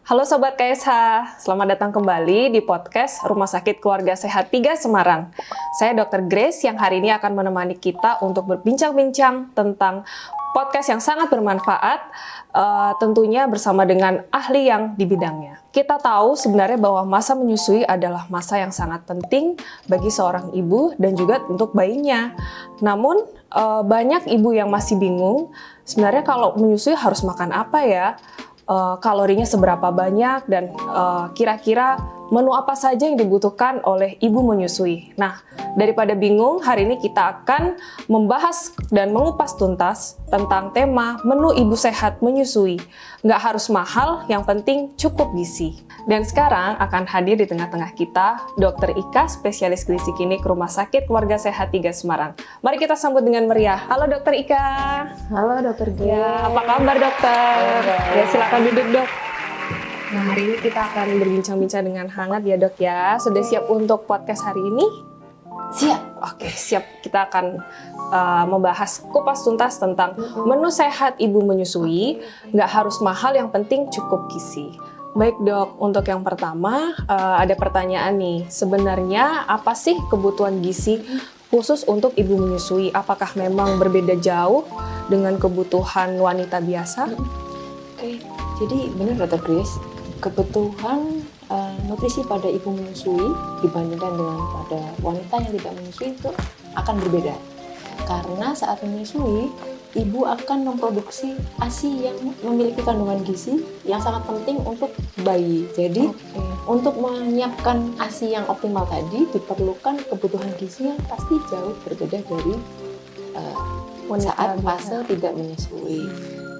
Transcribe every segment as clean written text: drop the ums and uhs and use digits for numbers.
Halo Sobat KSH, selamat datang kembali di podcast Rumah Sakit Keluarga Sehat 3 Semarang. Saya Dr. Grace yang hari ini akan menemani kita untuk berbincang-bincang tentang podcast yang sangat bermanfaat, tentunya bersama dengan ahli yang di bidangnya. Kita tahu sebenarnya bahwa masa menyusui adalah masa yang sangat penting bagi seorang ibu dan juga untuk bayinya. Namun, banyak ibu yang masih bingung, sebenarnya kalau menyusui harus makan apa ya? Kalorinya seberapa banyak dan kira-kira menu apa saja yang dibutuhkan oleh ibu menyusui. Nah, daripada bingung, hari ini kita akan membahas dan mengupas tuntas tentang tema menu ibu sehat menyusui. Nggak harus mahal, yang penting cukup gizi. Dan sekarang akan hadir di tengah-tengah kita Dr. Ika, spesialis gizi klinik Rumah Sakit Keluarga Sehat 3 Semarang. Mari kita sambut dengan meriah. Halo Dr. Ika. Halo Dr. G. Ya, apa kabar dokter? Ya, silakan duduk dok. Nah, hari ini kita akan berbincang-bincang dengan hangat ya dok ya. Sudah siap untuk podcast hari ini? Siap. Oke, siap. Kita akan membahas kupas tuntas tentang menu sehat ibu menyusui. Nggak harus mahal, yang penting cukup gizi. Baik dok, untuk yang pertama ada pertanyaan nih. Sebenarnya apa sih kebutuhan gizi khusus untuk ibu menyusui? Apakah memang berbeda jauh dengan kebutuhan wanita biasa? Oke, jadi benar Dr. Grace, kebutuhan nutrisi pada ibu menyusui dibandingkan dengan pada wanita yang tidak menyusui itu akan berbeda. Karena saat menyusui, ibu akan memproduksi ASI yang memiliki kandungan gizi yang sangat penting untuk bayi. Jadi, untuk menyiapkan ASI yang optimal tadi, diperlukan kebutuhan gizi yang pasti jauh berbeda dari saat fase tidak menyusui.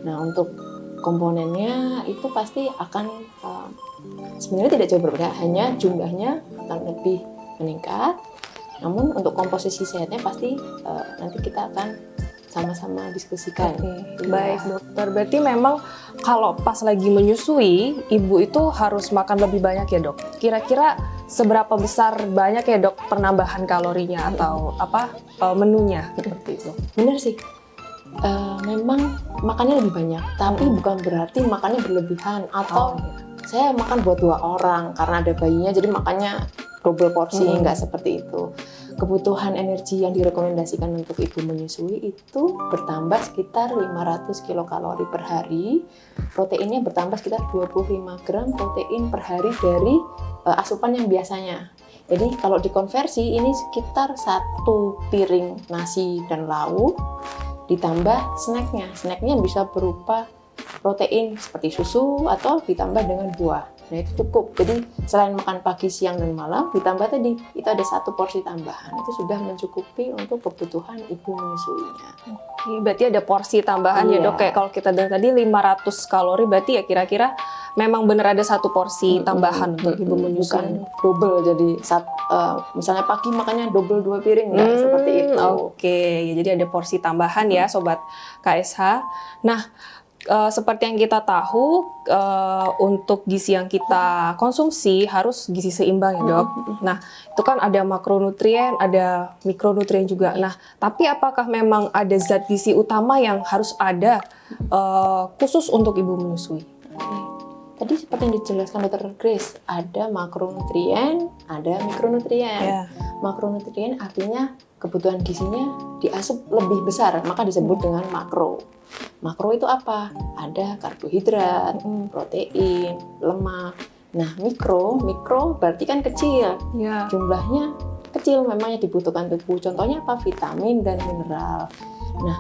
Nah, untuk komponennya itu pasti akan sebenarnya tidak jauh berbeda, hanya jumlahnya akan lebih meningkat. Namun untuk komposisi sehatnya pasti nanti kita akan sama-sama diskusikan. Oke. Baik dokter, berarti memang kalau pas lagi menyusui, ibu itu harus makan lebih banyak ya dok? Kira-kira seberapa besar banyak ya dok penambahan kalorinya atau menunya seperti itu? Benar sih, memang makannya lebih banyak, tapi bukan berarti makannya berlebihan atau saya makan buat 2 orang karena ada bayinya jadi makannya double porsi, nggak seperti itu. Kebutuhan energi yang direkomendasikan untuk ibu menyusui itu bertambah sekitar 500 kilokalori per hari. Proteinnya bertambah sekitar 25 gram protein per hari dari asupan yang biasanya. Jadi kalau dikonversi ini sekitar 1 piring nasi dan lauk ditambah snacknya. Snacknya bisa berupa protein seperti susu atau ditambah dengan buah. Nah itu cukup. Jadi selain makan pagi, siang, dan malam, ditambah tadi itu ada 1 porsi tambahan. Itu sudah mencukupi untuk kebutuhan ibu menyusuinya. Oke, berarti ada porsi tambahan ya dok. Kayak kalau kita dengar tadi 500 kalori, berarti ya kira-kira memang benar ada 1 porsi tambahan untuk ibu menyusui. Bukan double, jadi misalnya pagi makannya double 2 piring, enggak seperti itu. Oke, ya, jadi ada porsi tambahan ya Sobat KSH. Nah, seperti yang kita tahu, untuk gizi yang kita konsumsi harus gizi seimbang ya dok. Nah, itu kan ada makronutrien, ada mikronutrien juga. Nah, tapi apakah memang ada zat gizi utama yang harus ada khusus untuk ibu menyusui? Tadi seperti yang dijelaskan Dr. Grace, ada makronutrien, ada mikronutrien. Makronutrien artinya kebutuhan gizinya diasup lebih besar, maka disebut dengan makro. Makro itu apa? Ada karbohidrat, protein, lemak. Nah, mikro berarti kan kecil. Jumlahnya kecil memang yang dibutuhkan tubuh. Contohnya apa? Vitamin dan mineral. Nah,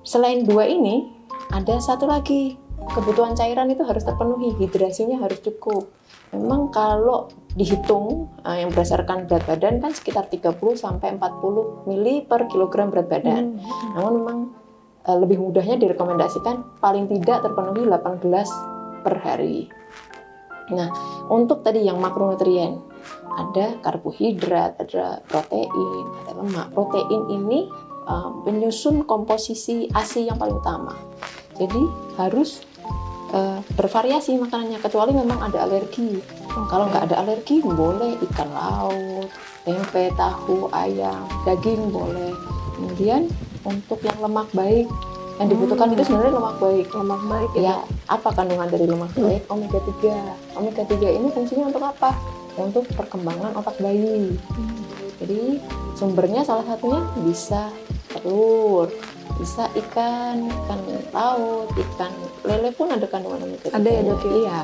selain 2 ini, ada 1 lagi. Kebutuhan cairan itu harus terpenuhi, hidrasinya harus cukup. Memang kalau dihitung yang berdasarkan berat badan kan sekitar 30-40 mili per kilogram berat badan. Namun memang lebih mudahnya direkomendasikan paling tidak terpenuhi 18 per hari. Nah, untuk tadi yang makronutrien, ada karbohidrat, ada protein, ada lemak. Protein ini menyusun komposisi ASI yang paling utama. Jadi harus bervariasi makanannya, kecuali memang ada alergi. Kalau nggak ada alergi, boleh ikan laut, tempe, tahu, ayam, daging boleh. Kemudian untuk yang lemak baik, Yang dibutuhkan itu sebenarnya lemak baik. Lemak baik Ya, apa kandungan dari lemak baik? Omega 3. Omega 3 ini fungsinya untuk apa? Untuk perkembangan otak bayi. Jadi sumbernya salah satunya bisa telur, bisa ikan laut, ikan lele pun ada kandungan omega 3. Ada ya, Dok, ya? Iya.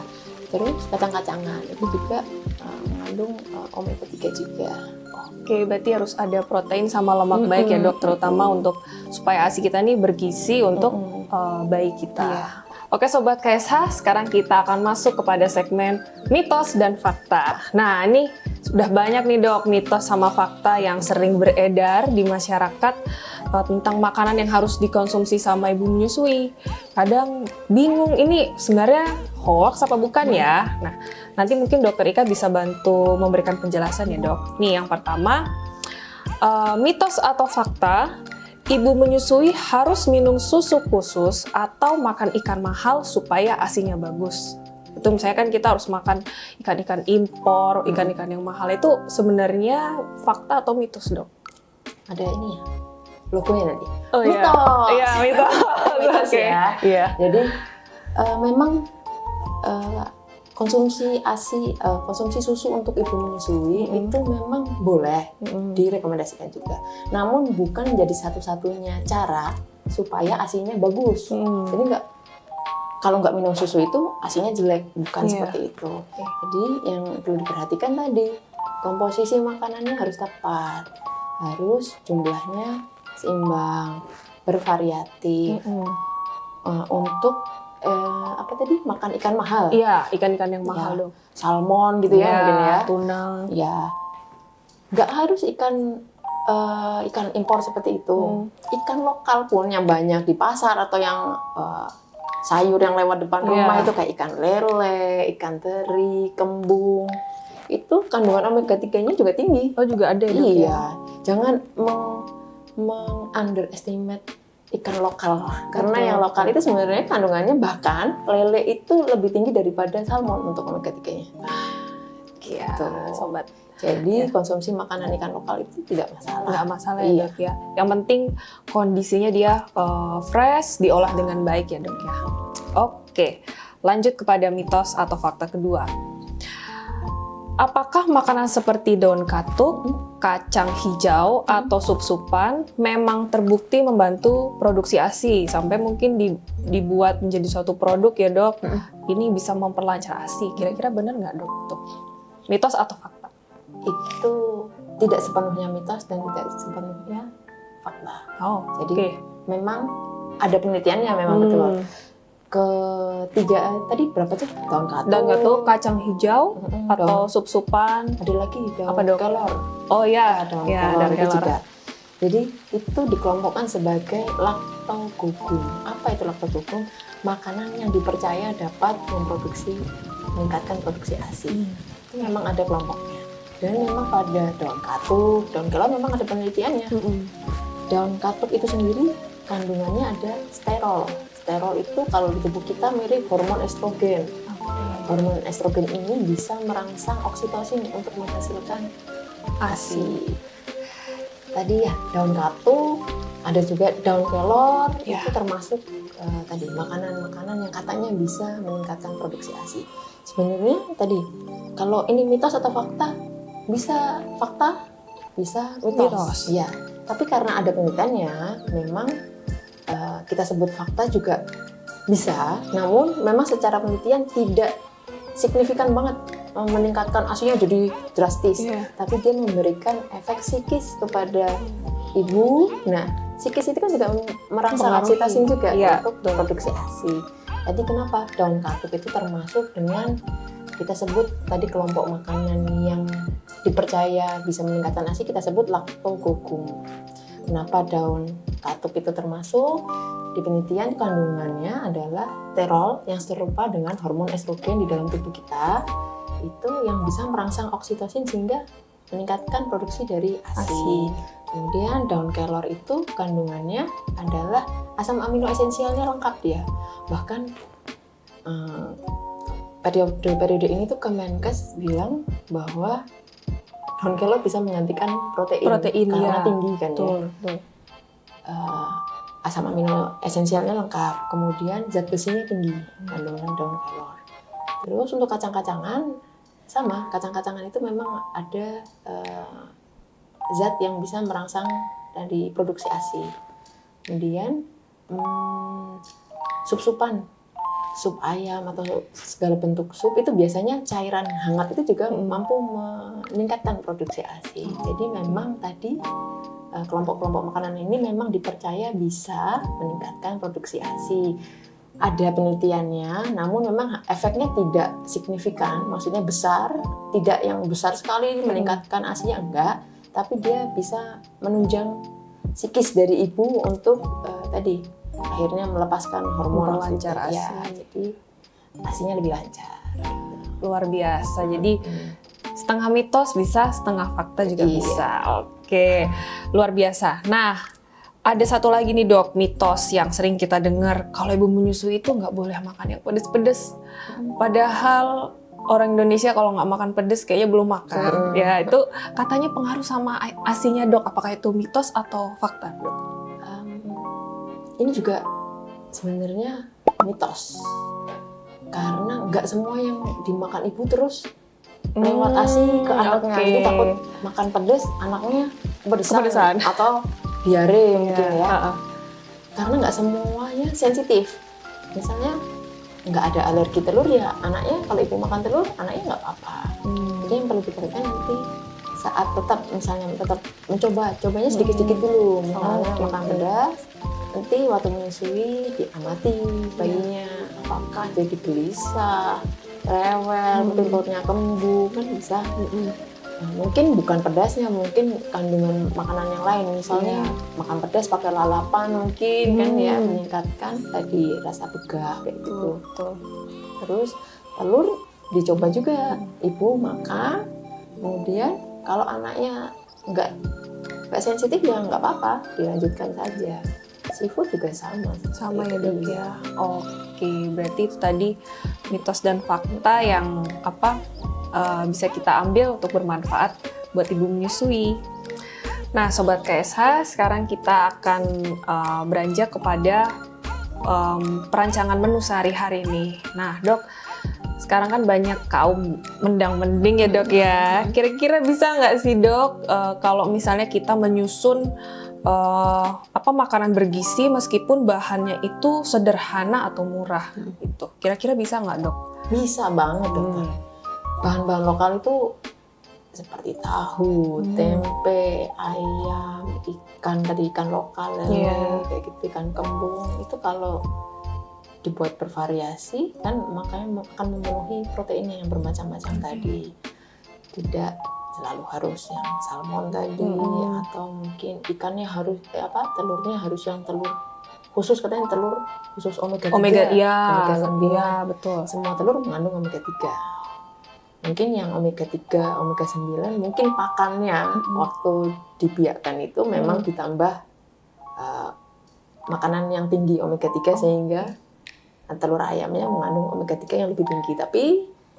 Terus kacang-kacangan itu juga mengandung omega 3 juga. Oke, berarti harus ada protein sama lemak baik ya, Dok, terutama untuk supaya ASI kita nih bergizi untuk bayi kita. Iya. Oke Sobat KSH, sekarang kita akan masuk kepada segmen mitos dan fakta. Nah, ini sudah banyak nih Dok, mitos sama fakta yang sering beredar di masyarakat tentang makanan yang harus dikonsumsi sama ibu menyusui. Kadang bingung ini sebenarnya hoax apa bukan ya? Nah, nanti mungkin Dokter Ika bisa bantu memberikan penjelasan ya Dok. Nih yang pertama, mitos atau fakta, ibu menyusui harus minum susu khusus atau makan ikan mahal supaya ASINya bagus. Itu misalnya kan kita harus makan ikan-ikan impor, ikan-ikan yang mahal, itu sebenarnya fakta atau mitos Dok? Ada ini ya, logonya nanti. Oh iya. Mitos. Iya, mitos. Mitos Oke. ya. Iya. Jadi memang konsumsi ASI, konsumsi susu untuk ibu menyusui itu memang boleh, direkomendasikan juga. Namun bukan menjadi satu-satunya cara supaya ASINya bagus. Jadi kalau nggak minum susu itu ASINya jelek, bukan seperti itu. Jadi yang perlu diperhatikan tadi, komposisi makanannya harus tepat, harus jumlahnya seimbang, bervariatif. Untuk apa tadi, makan ikan mahal. Iya, ikan-ikan yang mahal Ya, Dok. salmon gitu ya mungkin ya. Tuna. Ya, nggak harus ikan impor seperti itu. Ikan lokal pun yang banyak di pasar atau yang sayur yang lewat depan rumah itu kayak ikan lele, ikan teri, kembung. Itu kandungan omega 3-nya juga tinggi. Oh juga ada ya Dok? Iya, jangan meng-underestimate ikan lokal, karena yang lokal itu sebenarnya kandungannya bahkan lele itu lebih tinggi daripada salmon untuk omega 3-nya. Iya, Gitu. Sobat. Jadi konsumsi makanan ikan lokal itu tidak masalah. Nggak masalah ya Iya. Dok ya. Yang penting kondisinya dia fresh, diolah dengan baik ya Dok ya. Oke, lanjut kepada mitos atau fakta kedua. Apakah makanan seperti daun katuk, kacang hijau, atau sup-supan memang terbukti membantu produksi ASI sampai mungkin dibuat menjadi suatu produk ya Dok? Ini bisa memperlancar ASI. Kira-kira benar nggak Dok? Tuh. Mitos atau fakta? Itu tidak sepenuhnya mitos dan tidak sepenuhnya fakta. Oh, Jadi memang ada penelitiannya, memang betul. Ketiga tadi berapa tuh? Daun katuk. Daun katuk, kacang hijau, atau sup-supan. Ada lagi daun Apa, Dok? kelor. Oh ya, Daun ya, kelor daun itu kelor. juga. Jadi itu dikelompokkan sebagai laktogogum. Apa itu laktogogum? Makanan yang dipercaya dapat meningkatkan produksi ASI. Itu memang ada kelompoknya. Dan memang pada daun katuk, daun kelor memang ada penelitiannya. Daun katuk itu sendiri kandungannya ada sterol. Sterol itu kalau di tubuh kita mirip hormon estrogen. Hormon estrogen ini bisa merangsang oksitosin untuk menghasilkan ASI. Tadi ya daun katuk, ada juga daun kelor, itu termasuk tadi makanan-makanan yang katanya bisa meningkatkan produksi ASI. Sebenarnya tadi kalau ini mitos atau fakta, bisa fakta, bisa mitos. Ya, tapi karena ada penelitiannya, memang kita sebut fakta juga bisa, namun memang secara penelitian tidak signifikan banget meningkatkan ASI-nya jadi drastis, tapi dia memberikan efek psikis kepada ibu. Nah, psikis itu kan juga merangsang oksitosin juga untuk produksi ASI. Jadi kenapa daun katuk itu termasuk dengan kita sebut tadi kelompok makanan yang dipercaya bisa meningkatkan ASI, kita sebut laktogogum. Kenapa daun katuk itu termasuk? Di penelitian kandungannya adalah sterol yang serupa dengan hormon estrogen di dalam tubuh kita, itu yang bisa merangsang oksitosin sehingga meningkatkan produksi dari ASI. Kemudian daun kelor itu kandungannya adalah asam amino esensialnya lengkap dia. Bahkan periode ini tuh Kemenkes bilang bahwa daun kelor bisa menggantikan protein karena tinggi kan ya. asam amino esensialnya lengkap, kemudian zat besinya tinggi, kandungan daun kelor. Terus untuk kacang-kacangan sama, kacang-kacangan itu memang ada zat yang bisa merangsang dari produksi ASI. Kemudian sup-supan, sup ayam atau segala bentuk sup itu biasanya cairan hangat itu juga mampu meningkatkan produksi ASI. Jadi memang tadi kelompok-kelompok makanan ini memang dipercaya bisa meningkatkan produksi ASI. Ada penelitiannya, namun memang efeknya tidak signifikan, maksudnya besar, tidak yang besar sekali meningkatkan ASI-nya enggak, tapi dia bisa menunjang psikis dari ibu untuk tadi akhirnya melepaskan hormon lancar ASI. Ya, jadi ASI-nya lebih lancar. Luar biasa. Jadi setengah mitos bisa, setengah fakta juga bisa. Oke, luar biasa. Nah, ada satu lagi nih dok, mitos yang sering kita dengar kalau ibu menyusui itu nggak boleh makan yang pedes-pedes. Padahal orang Indonesia kalau nggak makan pedes kayaknya belum makan. Ya itu katanya pengaruh sama ASI-nya dok. Apakah itu mitos atau fakta dok? Ini juga sebenarnya mitos. Karena nggak semua yang dimakan ibu terus lewat ASI ke anaknya. Jadi takut makan pedes, anaknya kepedesan. Atau diare mungkin ya. Karena nggak semuanya sensitif. Misalnya nggak ada alergi telur ya anaknya, kalau ibu makan telur anaknya nggak apa-apa. Jadi yang perlu diperhatikan nanti saat tetap cobanya sedikit-sedikit dulu. Misalnya makan pedas, nanti waktu menyusui diamati bayinya apakah jadi gelisah, rewel, mungkin perutnya kembung, kan bisa. Nah, mungkin bukan pedasnya, mungkin kandungan makanan yang lain, misalnya makan pedas pakai lalapan mungkin kan ya meningkatkan tadi rasa begah kayak gitu. Terus telur dicoba juga, ibu makan, kemudian kalau anaknya nggak sensitif ya nggak apa-apa, dilanjutkan saja. Seafood juga sama ya dok ya. Oke, berarti itu tadi mitos dan fakta yang bisa kita ambil untuk bermanfaat buat ibu menyusui. Nah, Sobat KSH, sekarang kita akan beranjak kepada perancangan menu sehari-hari nih. Nah, dok, sekarang kan banyak kaum mendang-mending ya dok ya. Kira-kira bisa nggak sih dok, kalau misalnya kita menyusun makanan bergizi meskipun bahannya itu sederhana atau murah gitu. Kira-kira bisa nggak dok? Bisa banget dokter. Bahan-bahan lokal itu seperti tahu, tempe, ayam, ikan lokal kayak gitu, ikan kembung. Itu kalau dibuat bervariasi kan makanya akan memenuhi proteinnya yang bermacam-macam tadi. Tidak selalu harus yang salmon tadi atau mungkin ikannya harus telurnya harus yang telur khusus, katanya telur khusus omega 3. Omega 9. Betul. Semua telur mengandung omega 3. Mungkin yang omega 3, omega 9 mungkin pakannya waktu dibiakkan itu memang ditambah makanan yang tinggi omega 3 sehingga telur ayamnya mengandung omega 3 yang lebih tinggi. Tapi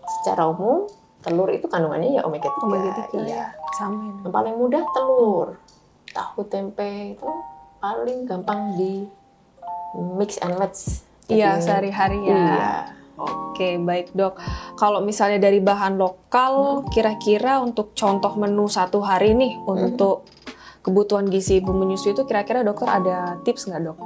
secara umum telur itu kandungannya ya omega 3. Omega 3 iya. Sama. Yang paling mudah telur. Tahu, tempe itu paling gampang di mix and match. Iya, sehari-hari ya. Iya. Oke, baik dok. Kalau misalnya dari bahan lokal, kira-kira untuk contoh menu satu hari nih untuk kebutuhan gizi ibu menyusui itu kira-kira dokter ada tips nggak dok?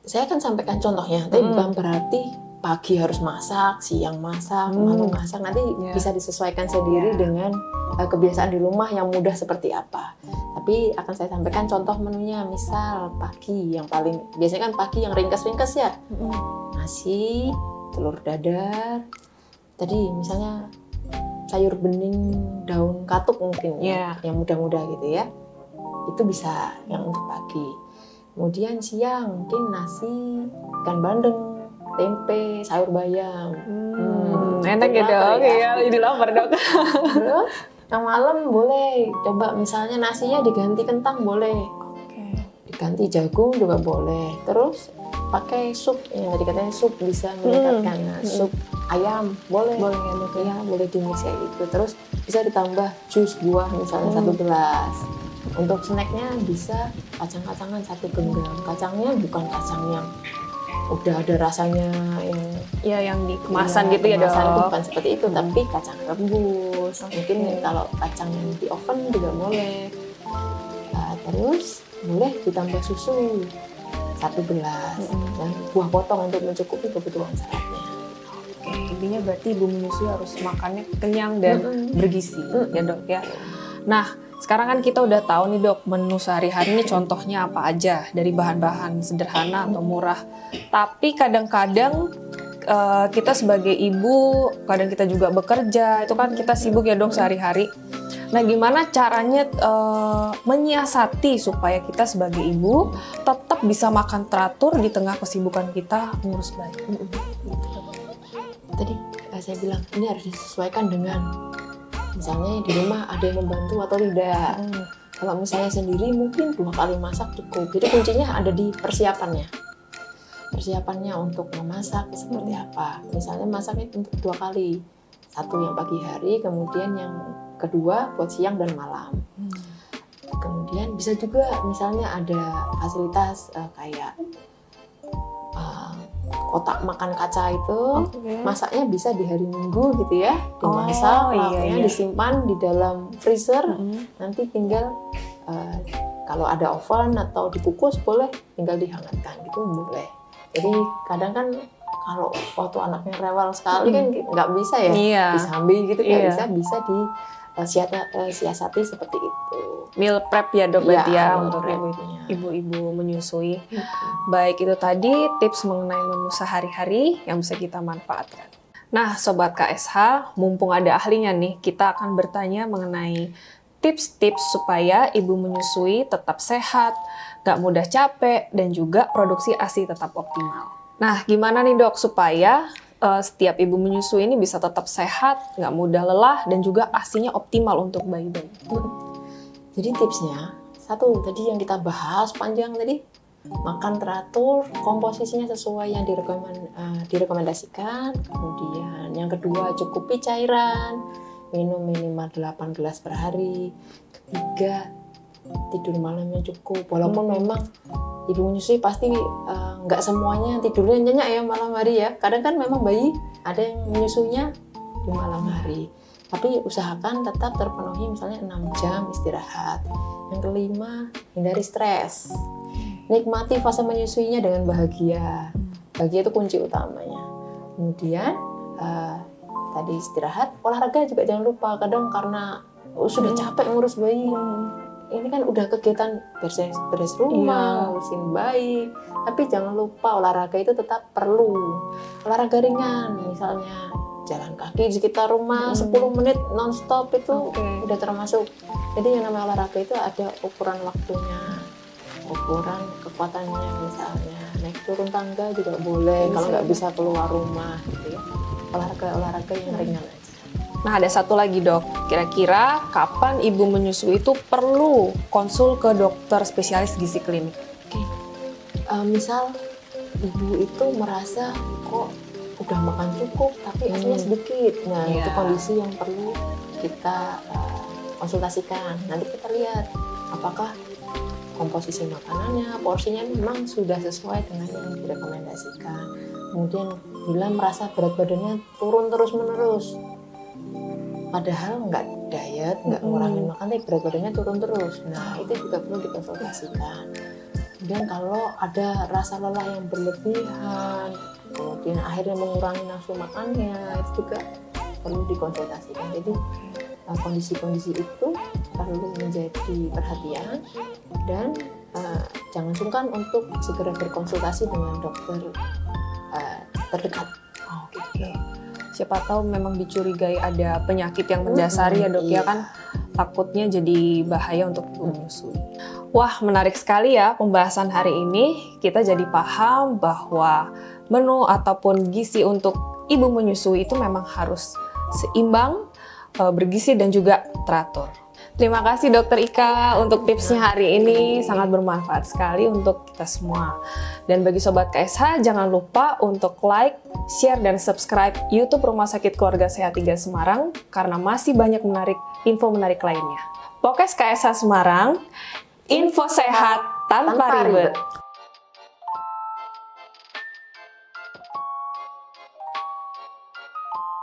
Saya akan sampaikan contohnya, tapi bukan berarti pagi harus masak, siang masak, malam masak. Nanti bisa disesuaikan sendiri dengan kebiasaan di rumah yang mudah seperti apa. Tapi akan saya sampaikan contoh menunya, misal pagi yang paling biasanya kan pagi yang ringkas-ringkas ya. Nasi, telur dadar, tadi misalnya sayur bening daun katuk mungkin yang mudah-mudah gitu ya. Itu bisa yang untuk pagi. Kemudian siang mungkin nasi, ikan bandeng, tempe, sayur bayam. Enak ya dok, ya jadi lapar dok. Terus yang malam boleh coba misalnya nasinya diganti kentang boleh. Diganti jagung juga boleh. Terus pakai sup, yang tadi katanya sup bisa meningkatkan. Sup ayam boleh ya dok ya, boleh di mix kayak gitu. Terus bisa ditambah jus buah misalnya 1 gelas. Untuk snacknya bisa kacang-kacangan 1 genggam. Kacangnya bukan kacang yang udah ada rasanya yang yang di kemasan gitu ya kemasan itu dok. bukan seperti itu, tapi kacang rebus. Mungkin kalau kacang yang di oven juga boleh. Terus boleh ditambah susu 1 gelas dan buah potong untuk mencukupi kebutuhan sehatnya. Oke, intinya berarti ibu menyusui harus makannya kenyang dan bergizi ya dok ya. Nah, sekarang kan kita udah tahu nih dok, menu sehari-hari ini contohnya apa aja dari bahan-bahan sederhana atau murah. Tapi kadang-kadang kita sebagai ibu, kadang kita juga bekerja, itu kan kita sibuk ya dok sehari-hari. Nah, gimana caranya menyiasati supaya kita sebagai ibu tetap bisa makan teratur di tengah kesibukan kita mengurus bayi? Tadi saya bilang ini harus disesuaikan dengan misalnya di rumah ada yang membantu atau tidak. Kalau misalnya sendiri mungkin 2 kali masak cukup. Jadi kuncinya ada di persiapannya. Persiapannya untuk memasak seperti apa. Misalnya masaknya untuk 2 kali. 1 yang pagi hari, kemudian yang kedua buat siang dan malam. Kemudian bisa juga misalnya ada fasilitas kayak kotak makan kaca itu, masaknya bisa di hari Minggu gitu ya, dimasak, lauknya disimpan di dalam freezer, nanti tinggal kalau ada oven atau dikukus boleh tinggal dihangatkan gitu boleh. Jadi kadang kan kalau waktu anaknya rewel sekali kan nggak bisa ya disambi gitu, nggak bisa siasati seperti itu. Meal prep ya dok berarti ya untuk ibu-ibu menyusui. Baik, itu tadi tips mengenai menu sehari-hari yang bisa kita manfaatkan. Nah Sobat KSH, mumpung ada ahlinya nih, kita akan bertanya mengenai tips-tips supaya ibu menyusui tetap sehat, gak mudah capek, dan juga produksi ASI tetap optimal. Nah gimana nih dok supaya setiap ibu menyusui ini bisa tetap sehat, gak mudah lelah, dan juga ASInya optimal untuk bayi-bayi? Jadi tipsnya, 1 tadi yang kita bahas panjang tadi, makan teratur, komposisinya sesuai yang direkomendasikan. Kemudian yang kedua, cukupi cairan, minum minimal 8 gelas per hari. Ketiga, tidur malamnya cukup. Walaupun memang ibu menyusui pasti nggak semuanya tidurnya nyenyak ya malam hari ya. Kadang kan memang bayi ada yang menyusunya di malam hari. Tapi usahakan tetap terpenuhi misalnya 6 jam istirahat. Yang kelima, hindari stres. Nikmati fase menyusuinya dengan bahagia. Bahagia itu kunci utamanya. Kemudian tadi istirahat, olahraga juga jangan lupa. Kadang karena sudah capek ngurus bayi, ini kan udah kegiatan beres rumah, ngurusin bayi. Tapi jangan lupa olahraga itu tetap perlu. Olahraga ringan, misalnya jalan kaki di sekitar rumah 10 menit non-stop itu udah termasuk. Jadi yang namanya olahraga itu ada ukuran waktunya, ukuran kekuatannya, misalnya naik turun tangga juga boleh kalau nggak bisa keluar rumah gitu ya. Olahraga yang ringan aja. Nah ada satu lagi dok, kira-kira kapan ibu menyusui itu perlu konsul ke dokter spesialis gizi klinik? Misal ibu itu merasa kok udah makan cukup tapi ASInya sedikit, nah itu kondisi yang perlu kita konsultasikan. Nanti kita lihat apakah komposisi makanannya, porsinya memang sudah sesuai dengan yang direkomendasikan. Kemudian bila merasa berat badannya turun terus-menerus, padahal nggak diet, nggak ngurangin makan, tapi berat badannya turun terus. Nah itu juga perlu dikonsultasikan. Kemudian kalau ada rasa lelah yang berlebihan, kemudian akhirnya mengurangi nafsu makannya, itu juga perlu dikonsultasikan. Jadi kondisi-kondisi itu perlu menjadi perhatian dan jangan sungkan untuk segera berkonsultasi dengan dokter terdekat. Siapa tahu memang dicurigai ada penyakit yang mendasari ya dok ya kan, takutnya jadi bahaya untuk ibu menyusui. Wah menarik sekali ya pembahasan hari ini. Kita jadi paham bahwa menu ataupun gizi untuk ibu menyusui itu memang harus seimbang, bergizi dan juga teratur. Terima kasih Dokter Ika untuk tipsnya hari ini, sangat bermanfaat sekali untuk kita semua. Dan bagi Sobat KSH, jangan lupa untuk like, share, dan subscribe YouTube Rumah Sakit Keluarga Sehat 3 Semarang karena masih banyak info menarik lainnya. Podcast KSH Semarang, info sehat tanpa ribet.